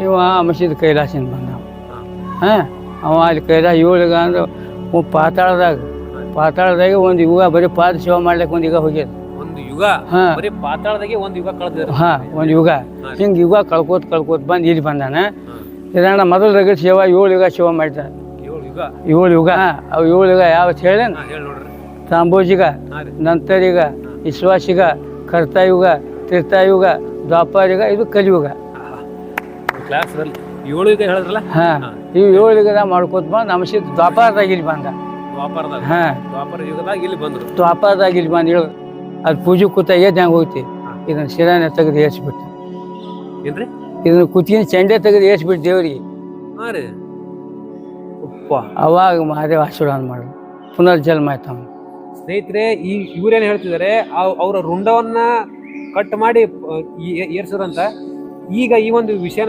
ಇವ ಮಸೀದ್ ಕೈಲಾಸಿನ ಬಂದ. ಹಾಂ, ಅವ ಅಲ್ಲಿ ಕೈಲಾಸ 7 ಯುಗ ಅಂದ್ರೆ ಪಾತಾಳದಾಗ ಒಂದು ಯುಗ ಬರೀ ಪಾದ ಸೇವೆ ಮಾಡ್ಲಿಕ್ಕೆ ಒಂದು ಯುಗ ಹೋಗ್ಯದ. ಒಂದು ಯುಗ. ಹಾಂ ಬರೀ ಪಾತಾಳದಾಗೆ ಒಂದು ಯುಗ ಕಳೆದಿರ. ಹಾಂ, ಒಂದು ಯುಗ. ಹಿಂಗೆ ಯುಗ ಕಳ್ಕೋತ ಬಂದು ಇಲ್ಲಿ ಬಂದಾನ. ಇದನ್ನ ಮೊದಲು ರಗಡ ಸೇವಾ 7 ಯುಗ ಸೇವೆ ಮಾಡ್ತಾನೆ. 7 ಯುಗ. ಅವು 7 ಯುಗ ಯಾವ ಹೇಳೇನು? ಹೇಳಿ ನೋಡ್ರಿ. ತಾಂಬೋಜಿಗ, ನಂತರಿಗ, ವಿಶ್ವಾಸಿಗ, ಕರ್ತಾಯುಗ, ತ್ರೇತಾಯುಗ, ದ್ವಾಪರಯುಗ, ಇದು ಕಲಿಯುಗ. ಕ್ಲಾಸ್ 7 ಯುಗ ಹೇಳಿದ್ರಲ್ಲ. ಹಾಂ, ಇವು 7 ಯುಗದಾಗ ಮಾಡ್ಕೋತ ಬಂದು ನಮಸಿದ್ ದ್ವಾಪರದಾಗ ಇಲ್ಲಿ ಬಂದ. ದ್ವಾಪರದಾಗ. ಹಾಂ, ದ್ವಾಪರ ಯುಗದಾಗ ಇಲ್ಲಿ ಬಂದ್ರು. ದ್ವಾಪರದಾಗ ಇಲ್ಲಿ ಬಂದು ಹೇಳು ಅದು ಪೂಜೆ ಕೂತ ಎದ್ದು ಹೆಂಗೆ ಹೋಗ್ತಿ, ಇದನ್ನ ಶಿರಾನೆ ತೆಗೆದು ಏರ್ಸ್ಬಿಟ್ಟು, ಏನ್ರಿ ಇದನ್ನ ಕುತ್ತಿನ ಚಂಡೆ ತೆಗೆದು ಏರ್ಸ್ಬಿಟ್ಟು ದೇವ್ರಿಗೆ. ಹಾಂ ರೀ. ಉಪ್ಪ. ಅವಾಗ ಮಹಾದೇವ ಆಶೀರ್ವಾದ ಮಾಡು, ಪುನರ್ಜನ್ಮ ಆಯ್ತು ಅವನು. ಸ್ನೇಹಿತರೆ, ಇವ್ರೇನು ಹೇಳ್ತಿದ್ದಾರೆ, ಅವರ ರುಂಡವನ್ನ ಕಟ್ ಮಾಡಿ ಏರ್ಸರಂತ. ಈಗ ಈ ಒಂದು ವಿಷಯನ